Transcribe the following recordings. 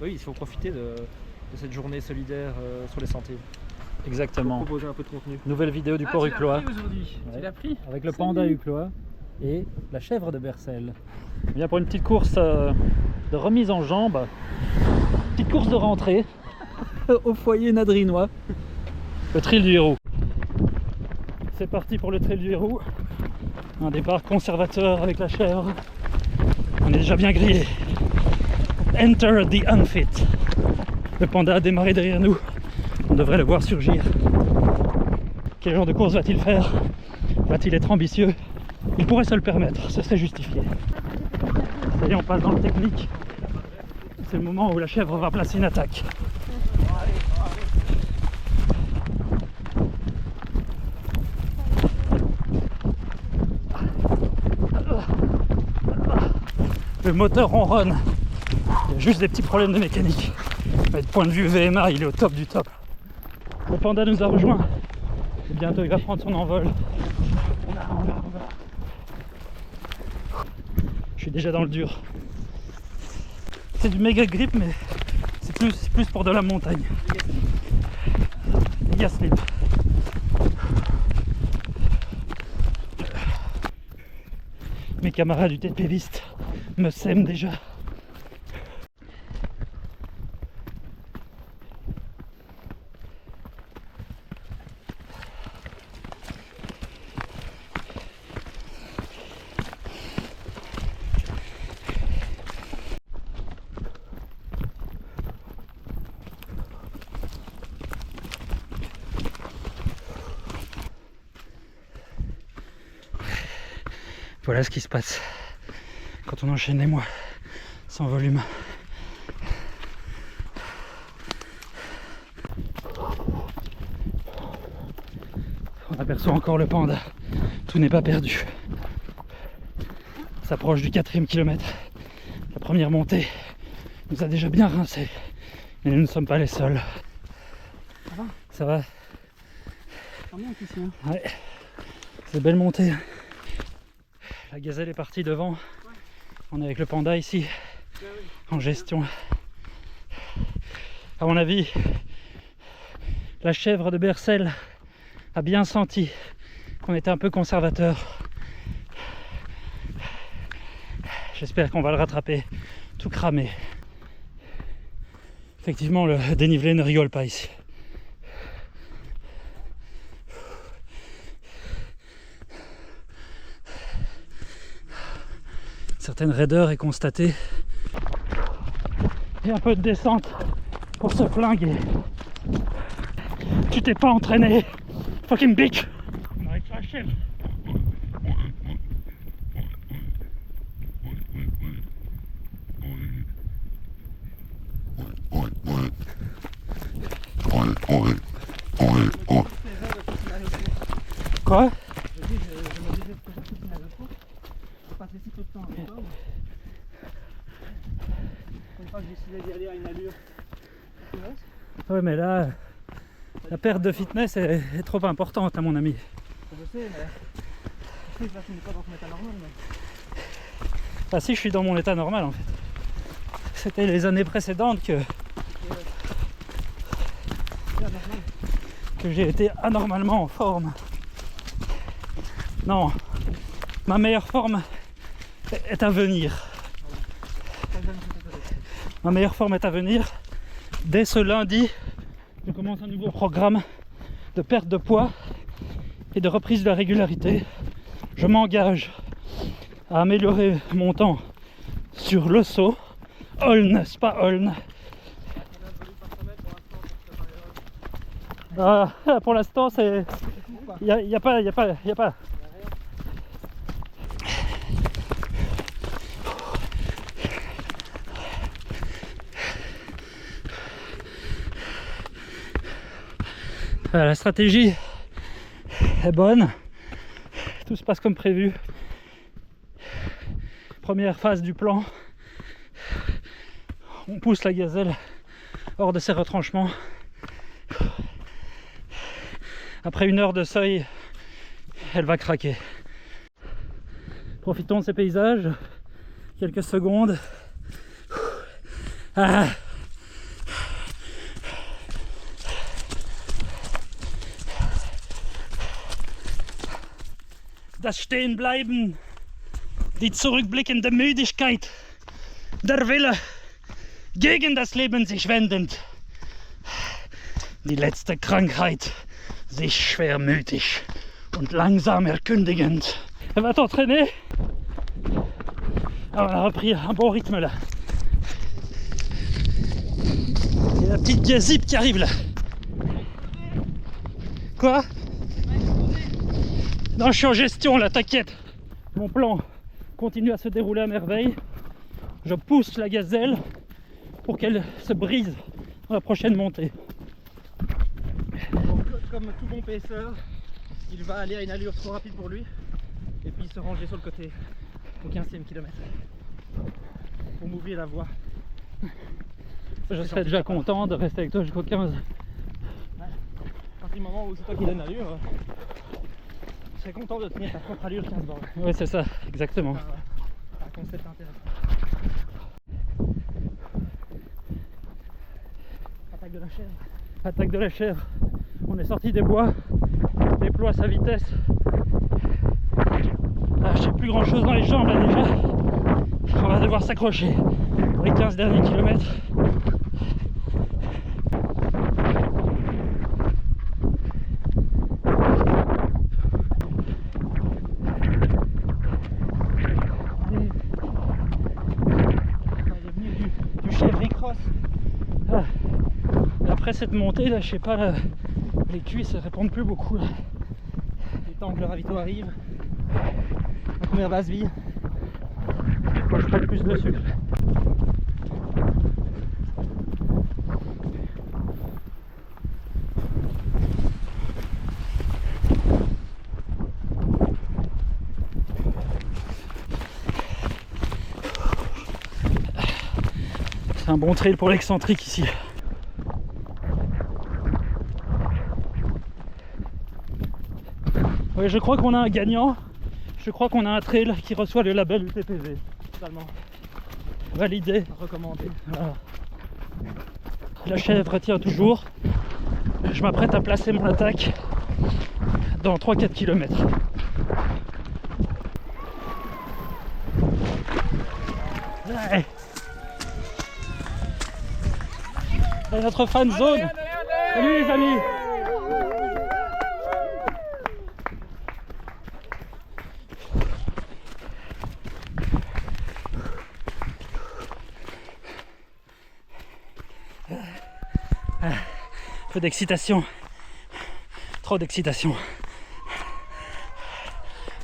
Oui, il faut profiter de cette journée solidaire sur les sentiers. Exactement. Pour proposer un peu de contenu. Nouvelle vidéo du port Uclois. Aujourd'hui. Ouais. Tu l'as pris Avec le panda Uclois et la chèvre de Bercel. On vient pour une petite course de remise en jambes. Petite course de rentrée au foyer nadrinois. Le Trail du Héroux. C'est parti pour le Trail du Héroux. Un départ conservateur avec la chèvre. On est déjà bien grillé. Enter the unfit. Le panda a démarré derrière nous. On devrait le voir surgir. Quel genre de course va-t-il faire? Va-t-il être ambitieux? Il pourrait se le permettre, ce serait justifié. Ça y est, on passe dans le technique. C'est le moment où la chèvre va placer une attaque. Le moteur ronronne. Il y a juste des petits problèmes de mécanique. Mais de point de vue VMA, il est au top du top. Le panda nous a rejoint. Et bientôt, il va prendre son envol. Je suis déjà dans le dur. C'est du méga grip, mais c'est plus pour de la montagne. Méga slip. Mes camarades du TPViste me sèment déjà. Voilà ce qui se passe quand on enchaîne les mois sans volume. On aperçoit encore le panda. Tout n'est pas perdu. On s'approche du 4e kilomètre. La première montée nous a déjà bien rincé. Mais nous ne sommes pas les seuls. Ça va? Ça va? Ça monte ici, hein. Ouais. C'est belle montée. La gazelle est partie devant. On est avec le panda ici, en gestion. À mon avis, la chèvre de Bercel a bien senti qu'on était un peu conservateur. J'espère qu'on va le rattraper tout cramé. Effectivement, le dénivelé ne rigole pas ici. Certaine raideur est constatée. Et un peu de descente pour se flinguer. Tu t'es pas entraîné, fucking bitch. On arrive sur la chèvre. Quoi? Ouais, mais là, la perte de fitness est trop importante à mon ami. Je sais, mais là, tu n'es pas dans ton état normal. Mais... Ah si, je suis dans mon état normal en fait. C'était les années précédentes que j'ai été anormalement en forme. Non, ma meilleure forme est à venir. Ma meilleure forme est à venir. Dès ce lundi, je commence un nouveau programme de perte de poids et de reprise de la régularité. Je m'engage à améliorer mon temps sur le saut. Holn, Spa Holn. Pour l'instant, c'est... Il n'y a pas. La stratégie est bonne, tout se passe comme prévu. Première phase du plan, on pousse la gazelle hors de ses retranchements. Après 1 heure de seuil, elle va craquer. Profitons de ces paysages, quelques secondes. das Stehenbleiben, die zurückblickende Müdigkeit, der Wille, gegen das Leben sich wendend, die letzte Krankheit, sich schwermütig und langsam erkündigend. Elle va t'entraîner. Ah, on a repris un bon rythme là. Il y a la petite gazip qui arrive là. Quoi? Non, je suis en gestion là, t'inquiète. Mon plan continue à se dérouler à merveille. Je pousse la gazelle pour qu'elle se brise dans la prochaine montée. Donc, comme tout bon paisseur, il va aller à une allure trop rapide pour lui et puis se ranger sur le côté au 15e kilomètre pour m'ouvrir la voie. Je serais déjà content de rester avec toi jusqu'au 15. À partir du moment où c'est toi qui donne l'allure, je serais content de tenir ta propre allure 15 bornes. Oui, c'est ça, exactement. Un concept intéressant. Attaque de la chèvre. Attaque de la chèvre. On est sorti des bois, on déploie sa vitesse. Ah, je n'ai plus grand chose dans les jambes là déjà. On va devoir s'accrocher pour les 15 derniers kilomètres. Ah. Après cette montée là, je sais pas, là, les cuisses répondent plus beaucoup là. Les temps que le ravito arrive, la première base vie. Moi je prends plus de sucre. C'est un bon trail pour l'excentrique ici. Oui, je crois qu'on a un gagnant. Je crois qu'on a un trail qui reçoit le label UTPV. Totalement Validé. recommandé. Voilà. La chèvre tient toujours. Je m'apprête à placer mon attaque dans 3-4 km. Ouais. C'est notre fan zone. Salut les amis. Peu d'excitation, trop d'excitation.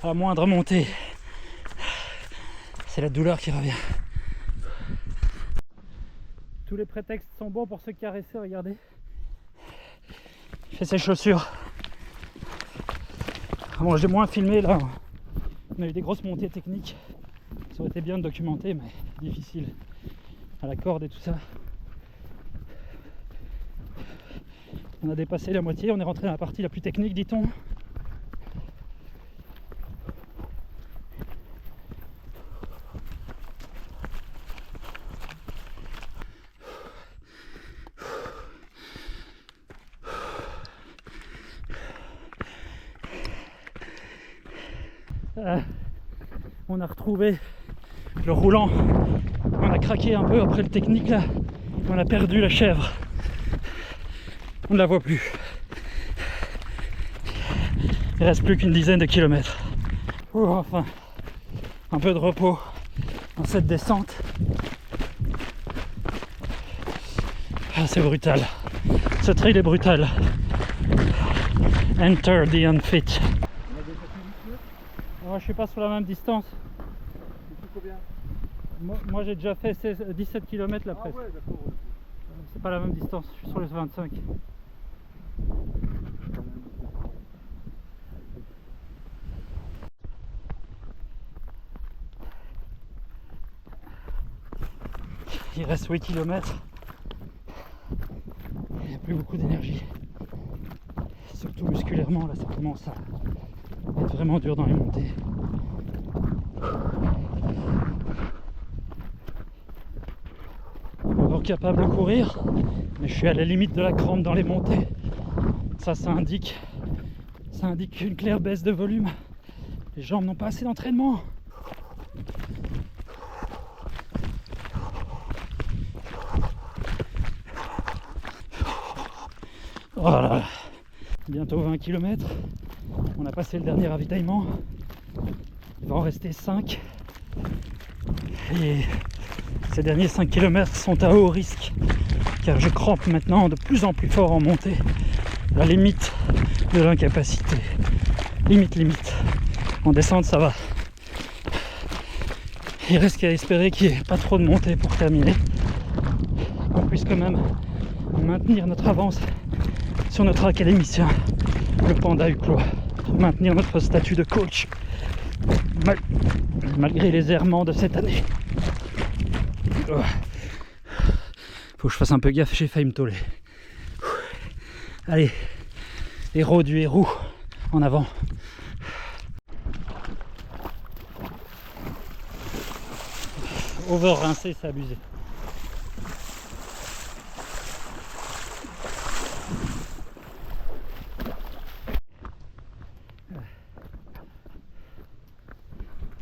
À la moindre montée, c'est la douleur qui revient. Tous les prétextes sont bons pour se caresser, regardez. Il fait ses chaussures. Bon, j'ai moins filmé là. On a eu des grosses montées techniques. Ça aurait été bien de documenter, mais difficile. À la corde et tout ça. On a dépassé la moitié, on est rentré dans la partie la plus technique, dit-on. On a retrouvé le roulant. On a craqué un peu après le technique là. On a perdu la chèvre. On ne la voit plus. Il reste plus qu'une dizaine de kilomètres. Enfin, un peu de repos dans cette descente. Ah, c'est brutal. Ce trail est brutal. Enter the unfit. Moi, je suis pas sur la même distance. Moi j'ai déjà fait 17 km là presque. C'est pas la même distance, je suis sur les 25. Il reste 8 km. Il n'y a plus beaucoup d'énergie. Surtout musculairement, là ça commence à être vraiment dur dans les montées. Encore capable de courir, mais je suis à la limite de la crampe dans les montées. Ça indique une claire baisse de volume Les jambes n'ont pas assez d'entraînement. Oh là là. Bientôt 20 km. On a passé le dernier ravitaillement. Il va en rester 5. Et ces derniers 5 km sont à haut risque. Car je crampe maintenant de plus en plus fort en montée. La limite de l'incapacité. Limite. En descente, ça va. Il reste qu'à espérer qu'il n'y ait pas trop de montée pour terminer. Qu'on puisse quand même maintenir notre avance sur notre académicien, le Panda Uclois. Maintenir notre statut de coach malgré les errements de cette année. Faut que je fasse un peu gaffe, j'ai failli me toller. Allez, héros du héros, en avant. Over rincé, c'est abusé.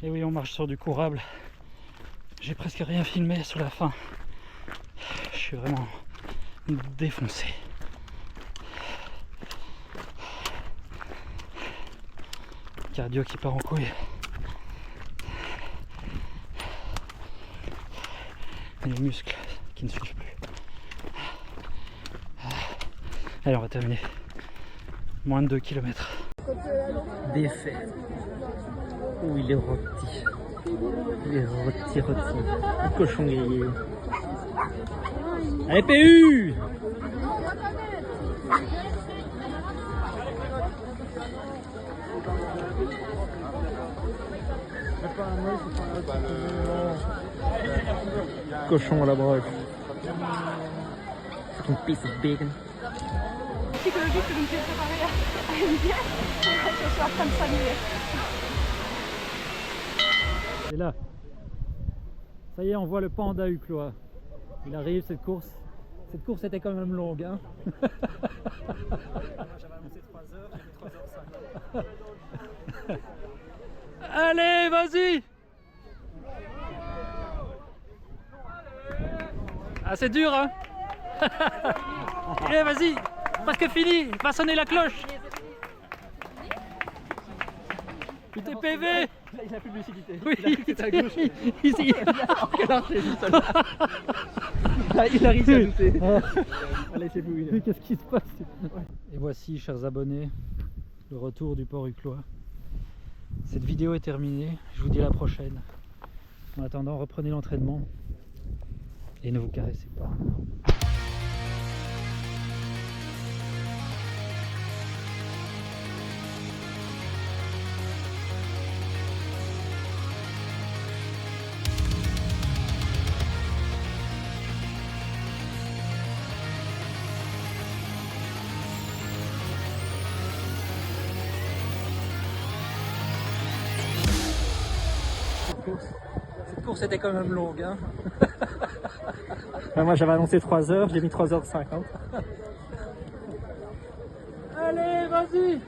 Et oui, on marche sur du courable. J'ai presque rien filmé sur la fin. Je suis vraiment défoncé. Cardio qui part en couille. Et les muscles qui ne suivent plus. Allez, on va terminer. Moins de 2 km. Défait. Oh, il est rôti. Il est rôti. Le cochon grillé. Allez, PU! Cochon à la broche. Fucking piece of bacon. Psychologique que je me suis préparée à une bière. Je suis en train de s'annuler. C'est là. Ça y est, on voit le Panda Uclois. Il arrive, cette course. Cette course était quand même longue, hein. J'avais annoncé 3 heures, j'ai mis 3h50. Allez, vas-y! Ah, c'est dur, hein. Allez, vas-y, presque fini, va sonner la cloche. UTPV. Il a plus de lucidité. Oui, Il a cru que c'était à gauche. ici. Il a réussi à douter. Allez, c'est vous. Mais qu'est-ce qui se passe? Et voici, chers abonnés, le retour du Port Uclois. Cette vidéo est terminée, je vous dis à la prochaine. En attendant, reprenez l'entraînement et ne vous caressez pas. Cette course était quand même longue, hein. Moi j'avais annoncé 3 heures, j'ai mis 3h50. Allez, vas-y.